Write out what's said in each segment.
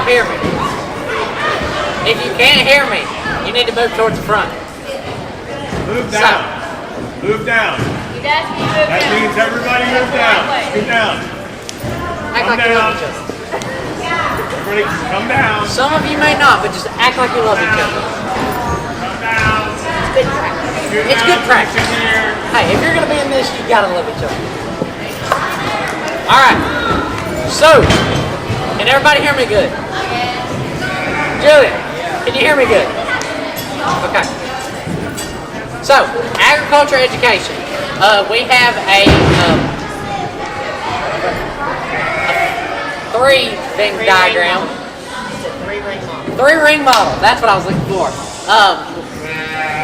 hear me. If you can't hear me, you need to move towards the front. Move down. Move down. You guys need to move That down. means everybody move down. Scoot down. Act Come like you love down. each other. Everybody come down. Some of you may not, but just act like you love each other. Come down. It's good practice. Hey, if you're going to be in this, you got to love each other. All right. So, can everybody hear me good? Julia, can you hear me good? Okay. So, agriculture education. We have a three-thing diagram. Three-ring model. That's what I was looking for.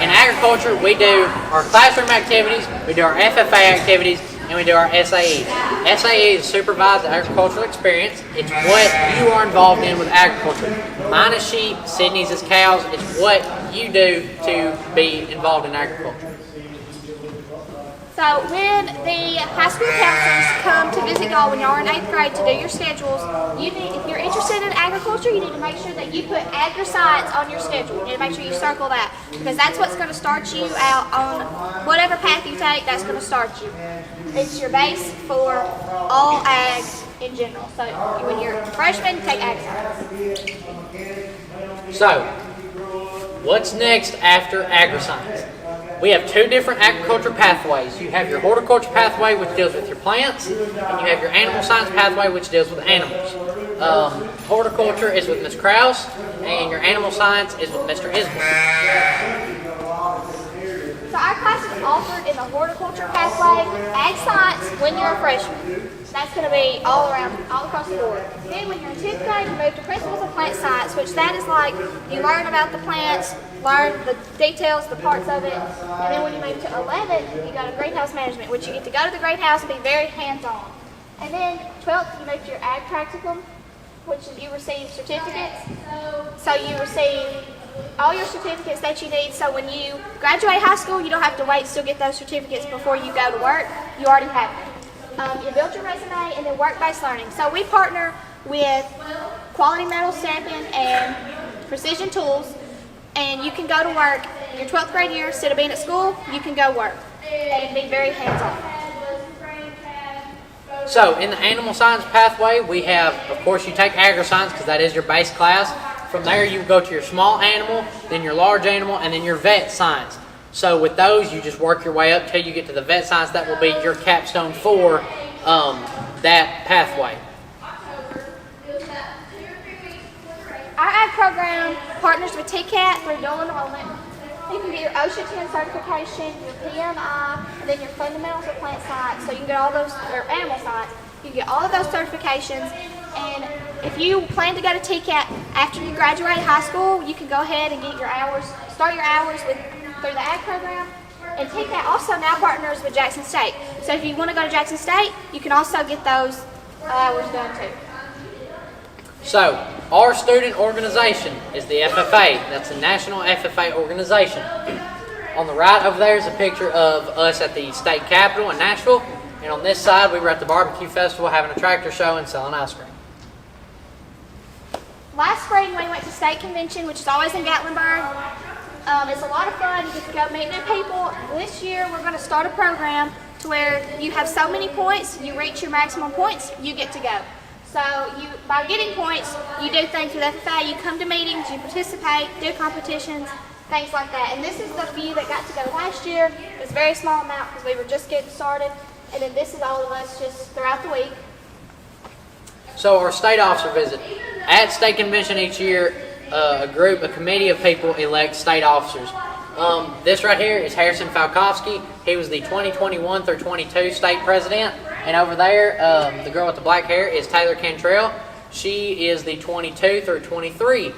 In agriculture, we do our classroom activities, we do our FFA activities, and we do our SAE. SAE is supervised agricultural experience. It's what you are involved in with agriculture. Mine is sheep, Sydney's is cows. It's what you do to be involved in agriculture. So when the high school counselors come to visit y'all when y'all are in 8th grade to do your schedules, if you're interested in agriculture, you need to make sure that you put agri-science on your schedule. You need to make sure you circle that, because that's what's going to start you out on whatever path you take. That's going to start you. It's your base for all ag in general. So when you're a freshman, take ag science. So, what's next after agri-science? We have two different agriculture pathways. You have your horticulture pathway, which deals with your plants, and you have your animal science pathway, which deals with animals. Horticulture is with Ms. Krause, and your animal science is with Mr. Isbell. So our class is offered in the horticulture pathway, ag science when you're a freshman. That's going to be all around, all across the board. Then when you're in 10th grade, you move to principles of plant science, which that is like you learn about the plants, learn the details, the parts of it. And then when you move to 11th, you go to greenhouse management, which you get to go to the greenhouse and be very hands-on. And then 12th, you move to your ag practicum, which you receive certificates. So you receive all your certificates that you need. So when you graduate high school, you don't have to wait to still get those certificates before you go to work. You already have them. You build your resume, and then work-based learning. So we partner with Quality Metal Stamping and Precision Tools, and you can go to work in your 12th grade year. Instead of being at school, you can go work and be very hands-on. So, in the animal science pathway, we have, of course, you take agri-science because that is your base class. From there, you go to your small animal, then your large animal, and then your vet science. So with those, you just work your way up till you get to the vet science. That will be your capstone for that pathway. Our ag program partners with TCAT through dual enrollment. You can get your OSHA 10 certification, your PMI, and then your fundamentals of plant science. So you can get all those, or animal science. You can get all of those certifications. And if you plan to go to TCAT after you graduate high school, you can go ahead and get your hours, start your hours through the ag program. And TCAT also now partners with Jackson State. So if you want to go to Jackson State, you can also get those hours done too. So, our student organization is the FFA. That's the National FFA Organization. On the right over there is a picture of us at the state capitol in Nashville. And on this side, we were at the barbecue festival having a tractor show and selling ice cream. Last spring, we went to state convention, which is always in Gatlinburg. It's a lot of fun. You get to go meet new people. This year, we're going to start a program to where you have so many points, you reach your maximum points, you get to go. So by getting points, you do things with FFA. You come to meetings, you participate, do competitions, things like that. And this is the few that got to go last year. It was a very small amount because we were just getting started. And then this is all of us just throughout the week. So our state officer visit. At state convention each year, a committee of people elect state officers. This right here is Harrison Falkowski. He was the 2021 through 22 state president. And over there, the girl with the black hair is Taylor Cantrell. She is the 22 through 23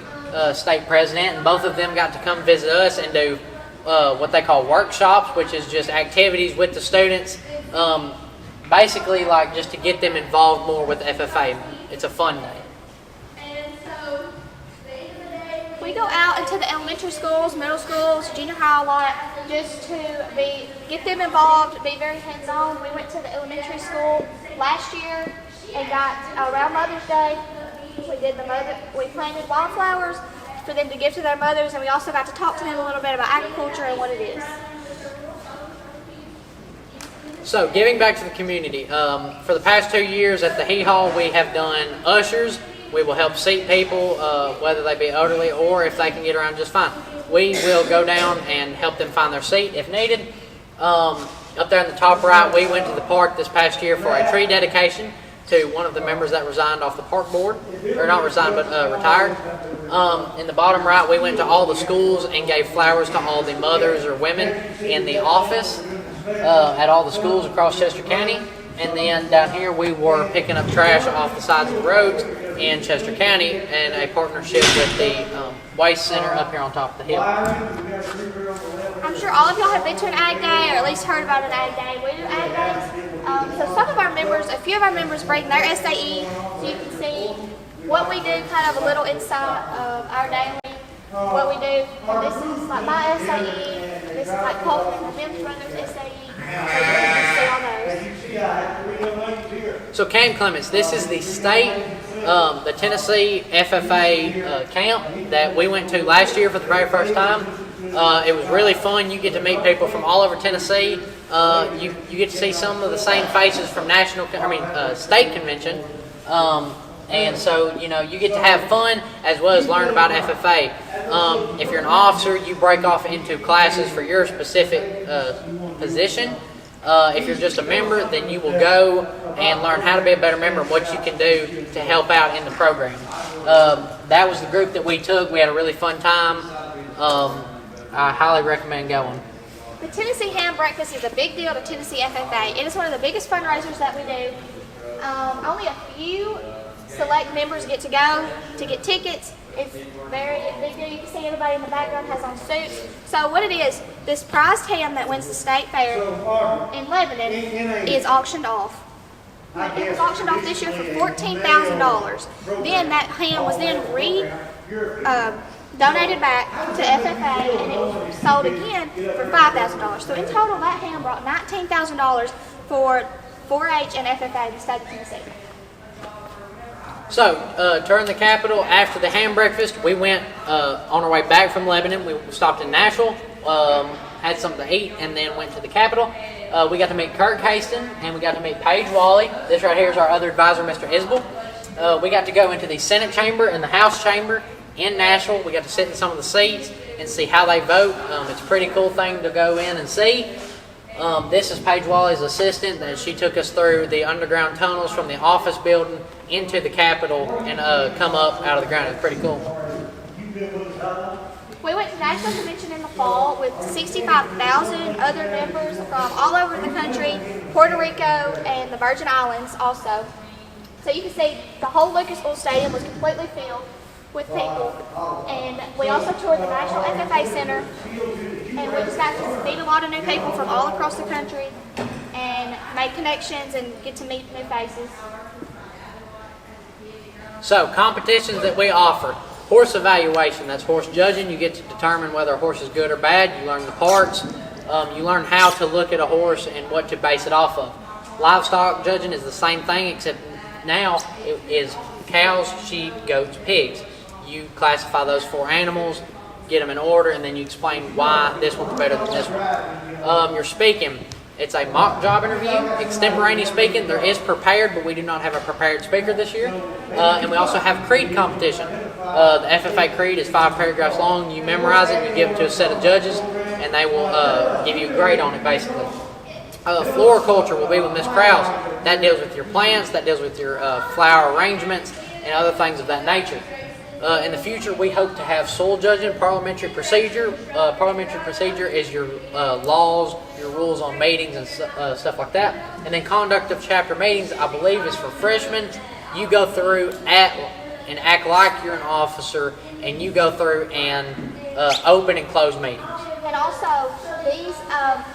state president. And both of them got to come visit us and do what they call workshops, which is just activities with the students. Basically, like just to get them involved more with FFA. It's a fun day. We go out into the elementary schools, middle schools, junior high a lot, just to get them involved, be very hands-on. We went to the elementary school last year and got around Mother's Day. We planted wildflowers for them to give to their mothers, and we also got to talk to them a little bit about agriculture and what it is. So, giving back to the community. For the past 2 years at the Hee Haw, we have done ushers. We will help seat people, whether they be elderly or if they can get around just fine. We will go down and help them find their seat if needed. Up there in the top right, we went to the park this past year for a tree dedication to one of the members that resigned off the park board, or not resigned, but retired. In the bottom right, we went to all the schools and gave flowers to all the mothers or women in the office at all the schools across Chester County. And then down here, we were picking up trash off the sides of the roads in Chester County in a partnership with the Waste Center up here on top of the hill. I'm sure all of y'all have been to an ag day or at least heard about an ag day. We do ag days. So some of our members, a few of our members bring their SAE, so you can see what we do, kind of a little insight of our daily, what we do. And this is like my SAE, this is like Colton and Jim's brother's SAE. So you can see all those. So Camp Clements, this is the state, the Tennessee FFA camp that we went to last year for the very first time. It was really fun. You get to meet people from all over Tennessee. You get to see some of the same faces from state convention. And so, you get to have fun as well as learn about FFA. If you're an officer, you break off into classes for your specific position. If you're just a member, then you will go and learn how to be a better member and what you can do to help out in the program. That was the group that we took. We had a really fun time. I highly recommend going. The Tennessee Ham Breakfast is a big deal to Tennessee FFA. It is one of the biggest fundraisers that we do. Only a few select members get to go to get tickets. It's very big deal. You can see everybody in the background has on suits. So what it is, this prized ham that wins the state fair in Lebanon is auctioned off. It was auctioned off this year for $14,000. Then that ham was then donated back to FFA, and it was sold again for $5,000. So in total, that ham brought $19,000 for 4-H and FFA in the state of Tennessee. So, during the Capitol, after the ham breakfast, we went on our way back from Lebanon. We stopped in Nashville, had something to eat, and then went to the Capitol. We got to meet Kirk Haston, and we got to meet Paige Wally. This right here is our other advisor, Mr. Isbell. We got to go into the Senate chamber and the House chamber in Nashville. We got to sit in some of the seats and see how they vote. It's a pretty cool thing to go in and see. This is Paige Wally's assistant, and she took us through the underground tunnels from the office building into the Capitol and come up out of the ground. It's pretty cool. We went to Nashville Convention in the fall with 65,000 other members from all over the country, Puerto Rico, and the Virgin Islands also. So you can see the whole Lucas Oil Stadium was completely filled with people. And we also toured the National FFA Center, and we just got to meet a lot of new people from all across the country and make connections and get to meet new faces. So, competitions that we offer. Horse evaluation, that's horse judging. You get to determine whether a horse is good or bad. You learn the parts. You learn how to look at a horse and what to base it off of. Livestock judging is the same thing, except now it is cows, sheep, goats, pigs. You classify those 4 animals, get them in order, and then you explain why this one's better than this one. You're speaking. It's a mock job interview, extemporaneous speaking. There is prepared, but we do not have a prepared speaker this year. And we also have creed competition. The FFA creed is 5 paragraphs long. You memorize it, and you give it to a set of judges, and they will give you a grade on it, basically. Floriculture will be with Miss Krause. That deals with your plants, that deals with your flower arrangements, and other things of that nature. In the future, we hope to have soil judging, parliamentary procedure. Parliamentary procedure is your laws, your rules on meetings and stuff like that. And then conduct of chapter meetings, I believe, is for freshmen. You go through and act like you're an officer, and you go through and open and close meetings. And also, these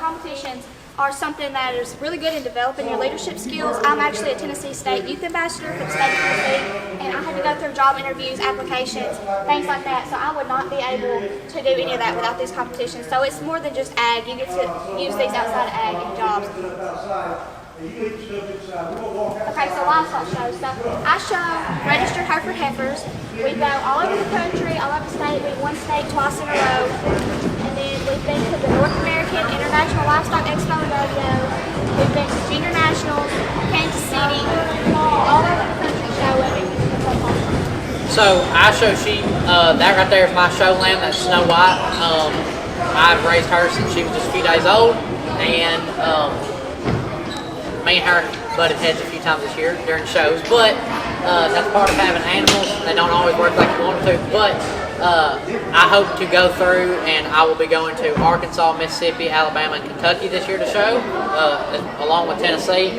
competitions are something that is really good in developing your leadership skills. I'm actually a Tennessee State Youth Ambassador for the state of Tennessee, and I had to go through job interviews, applications, things like that, so I would not be able to do any of that without these competitions. So it's more than just ag. You get to use these outside of ag in jobs. Okay, so livestock shows. So I show registered Hereford heifers. We go all over the country, all over the state. We won state twice in a row. And then we've been to the North American International Livestock Expo and Rodeo. We've been to Junior Nationals, Kansas City, all over the country showing. So I show sheep. That right there is my show lamb. That's Snow White. I've raised her since she was just a few days old, and me and her butted heads a few times this year during shows. But that's part of having animals. They don't always work like you want them to. But I hope to go through, and I will be going to Arkansas, Mississippi, Alabama, and Kentucky this year to show, along with Tennessee.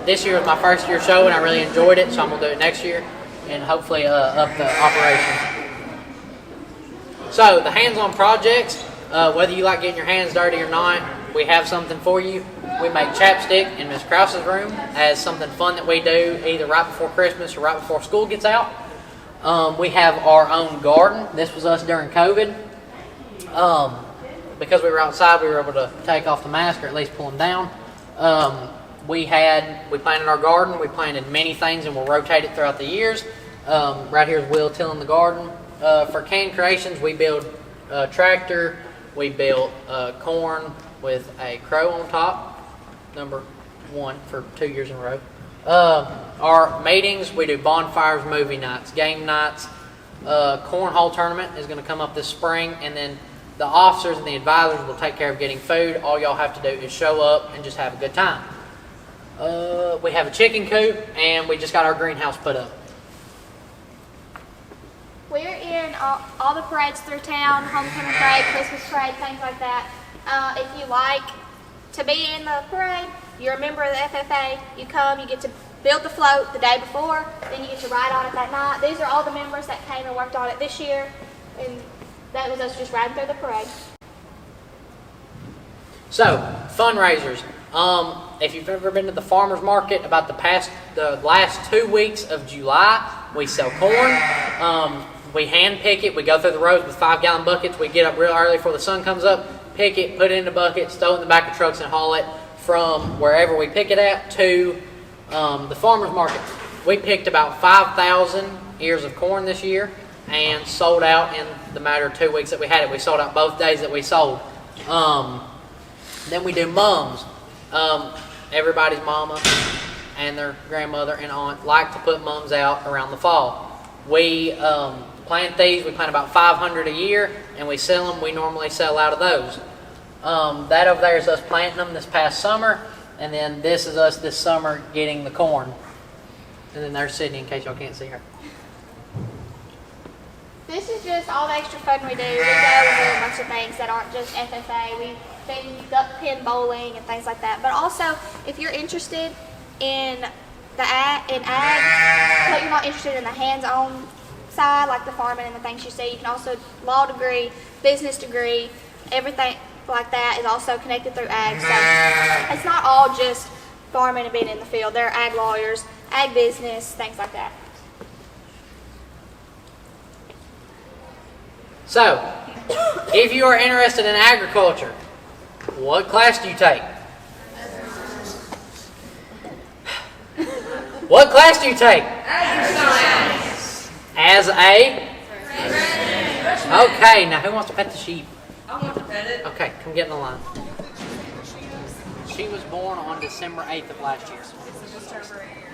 This year was my first year show, and I really enjoyed it, so I'm going to do it next year and hopefully up the operation. So the hands-on projects, whether you like getting your hands dirty or not, we have something for you. We make chapstick in Miss Krause's room as something fun that we do either right before Christmas or right before school gets out. We have our own garden. This was us during COVID. Because we were outside, we were able to take off the mask or at least pull them down. We planted our garden. We planted many things and we'll rotate it throughout the years. Right here is Will tilling the garden. For Can Creations, we build a tractor. We built corn with a crow on top, number 1 for 2 years in a row. Our meetings, we do bonfires, movie nights, game nights. Cornhole tournament is going to come up this spring, and then the officers and the advisors will take care of getting food. All y'all have to do is show up and just have a good time. We have a chicken coop, and we just got our greenhouse put up. We're in all the parades through town, homecoming parade, Christmas parade, things like that. If you like to be in the parade, you're a member of the FFA, you come, you get to build the float the day before, then you get to ride on it that night. These are all the members that came and worked on it this year, and that was us just riding through the parade. So, fundraisers. If you've ever been to the farmer's market, about the last 2 weeks of July, we sell corn. We hand pick it. We go through the rows with 5-gallon buckets. We get up real early before the sun comes up, pick it, put it in the buckets, throw it in the back of trucks, and haul it from wherever we pick it at to the farmer's market. We picked about 5,000 ears of corn this year and sold out in the matter of 2 weeks that we had it. We sold out both days that we sold. Then we do mums. Everybody's mama and their grandmother and aunt like to put mums out around the fall. We plant these. We plant about 500 a year, and we sell them. We normally sell out of those. That over there is us planting them this past summer, and then this is us this summer getting the corn. And then there's Sydney, in case y'all can't see her. This is just all the extra fun we do. We go and do a bunch of things that aren't just FFA. We've been duck pin bowling and things like that. But also, if you're interested in ag, but you're not interested in the hands-on side, like the farming and the things you see, you can also law degree, business degree, everything like that is also connected through ag. So it's not all just farming and being in the field. There are ag lawyers, ag business, things like that. So, if you are interested in agriculture, what class do you take? What class do you take? As a? Okay, now who wants to pet the sheep? I want to pet it. Okay, come get in the line. She was born on December 8th of last year. It's just over a year.